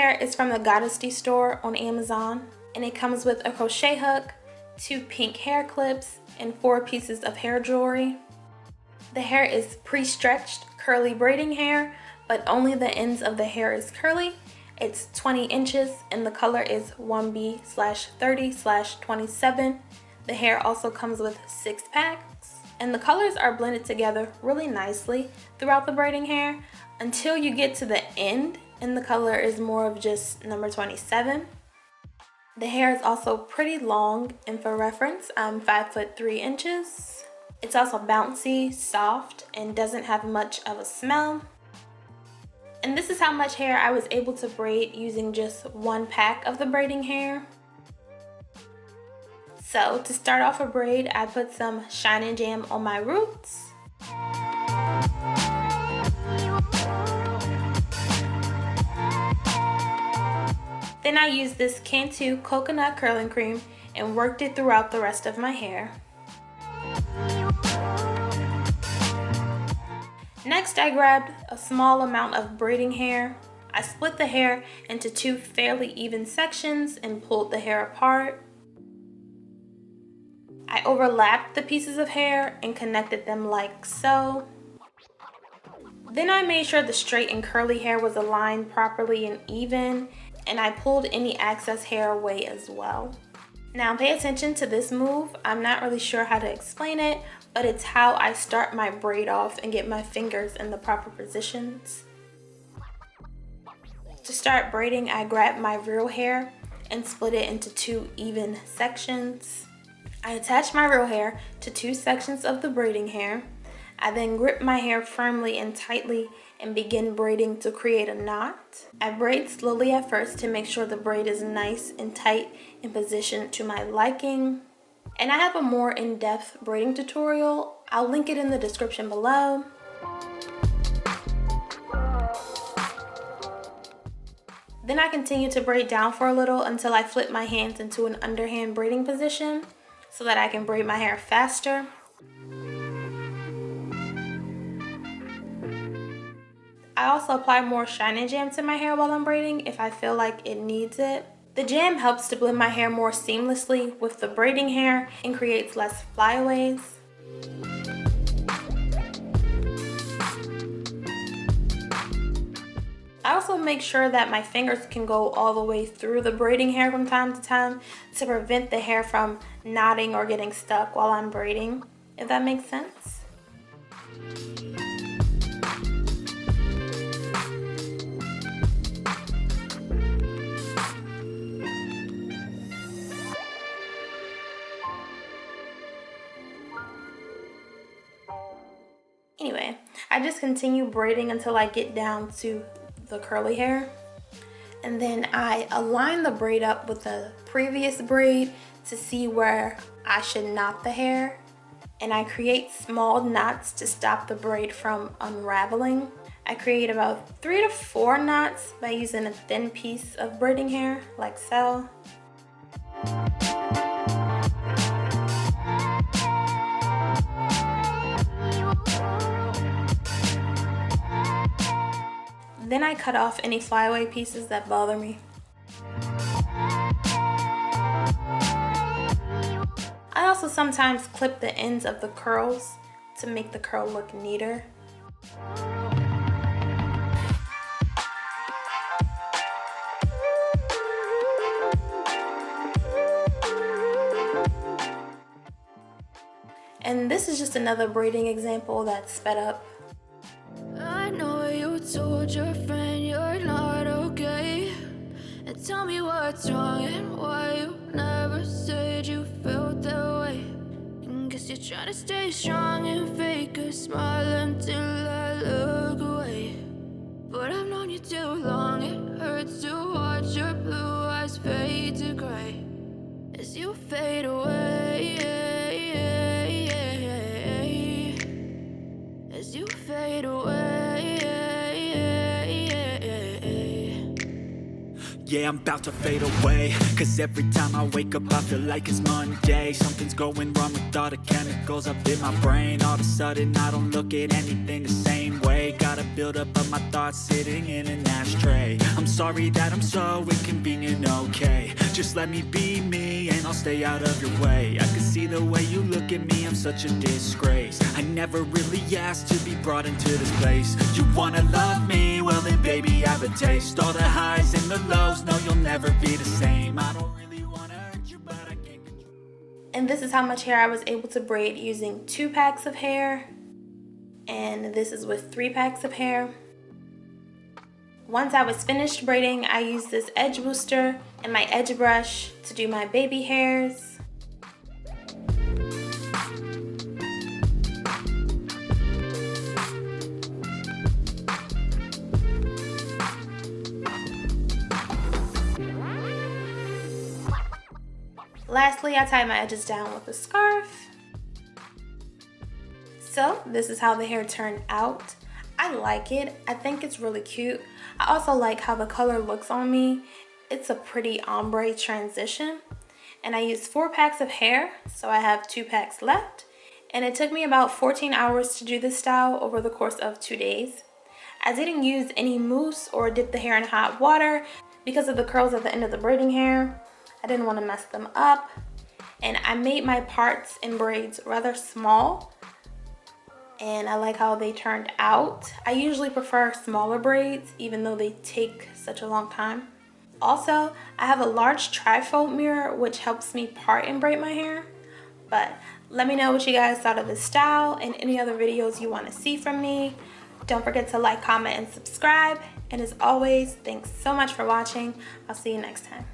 hair is from the Goddessy store on Amazon, and it comes with a crochet hook, 2 pink hair clips, and 4 pieces of hair jewelry. The hair is pre-stretched curly braiding hair, but only the ends of the hair is curly. It's 20 inches and the color is 1B/30/27. The hair also comes with 6 packs, and the colors are blended together really nicely throughout the braiding hair until you get to the end, and the color is more of just number 27. The hair is also pretty long, and for reference, I'm 5'3". It's also bouncy, soft, and doesn't have much of a smell. And this is how much hair I was able to braid using just 1 pack of the braiding hair. So to start off a braid, I put some Shine & Jam on my roots. Then I used this Cantu coconut curling cream and worked it throughout the rest of my hair. Next, I grabbed a small amount of braiding hair. I split the hair into 2 fairly even sections and pulled the hair apart. I overlapped the pieces of hair and connected them like so. Then I made sure the straight and curly hair was aligned properly and even, and I pulled any excess hair away as well. Now pay attention to this move. I'm not really sure how to explain it, but it's how I start my braid off and get my fingers in the proper positions. To start braiding, I grabbed my real hair and split it into 2 even sections. I attached my real hair to 2 sections of the braiding hair. I then grip my hair firmly and tightly and begin braiding to create a knot. I braid slowly at first to make sure the braid is nice and tight and positioned to my liking. And I have a more in-depth braiding tutorial. I'll link it in the description below. Then I continue to braid down for a little until I flip my hands into an underhand braiding position so that I can braid my hair faster. I also apply more Shine & Jam to my hair while I'm braiding if I feel like it needs it. The jam helps to blend my hair more seamlessly with the braiding hair and creates less flyaways. I also make sure that my fingers can go all the way through the braiding hair from time to time to prevent the hair from knotting or getting stuck while I'm braiding, if that makes sense. Anyway, I just continue braiding until I get down to the curly hair. And then I align the braid up with the previous braid to see where I should knot the hair. And I create small knots to stop the braid from unraveling. I create about 3 to 4 knots by using a thin piece of braiding hair, like so. Then I cut off any flyaway pieces that bother me. I also sometimes clip the ends of the curls to make the curl look neater. And this is just another braiding example that's sped up. I know you told your friend you're not okay, and tell me what's wrong and why you never said you felt that way. And guess you're trying to stay strong and fake a smile until I look away. But I've known you too long, it hurts to watch your blue eyes fade to gray as you fade away, as you fade away. Yeah, I'm about to fade away, cause every time I wake up I feel like it's Monday. Something's going wrong with all the chemicals up in my brain. All of a sudden I don't look at anything the same way. way. Got a buildup of my thoughts sitting in an ashtray. I'm sorry that I'm so inconvenient, okay. Just let me be me and I'll stay out of your way. I can see the way you look at me, I'm such a disgrace. I never really asked to be brought into this place. You wanna love me? Well then baby, have a taste. All the highs and the lows, no, you'll never be the same. I don't really wanna hurt you, but I can't control. And this is how much hair I was able to braid using 2 packs of hair. And this is with 3 packs of hair. Once I was finished braiding, I used this edge booster and my edge brush to do my baby hairs. Lastly, I tied my edges down with a scarf. So this is how the hair turned out. I like it. I think it's really cute. I also like how the color looks on me. It's a pretty ombre transition. And I used 4 packs of hair, so I have 2 packs left. And it took me about 14 hours to do this style over the course of 2 days. I didn't use any mousse or dip the hair in hot water because of the curls at the end of the braiding hair. I didn't want to mess them up. And I made my parts in braids rather small. And I like how they turned out. I usually prefer smaller braids even though they take such a long time. Also, I have a large trifold mirror which helps me part and braid my hair. But let me know what you guys thought of this style and any other videos you want to see from me. Don't forget to like, comment, and subscribe. And as always, thanks so much for watching. I'll see you next time.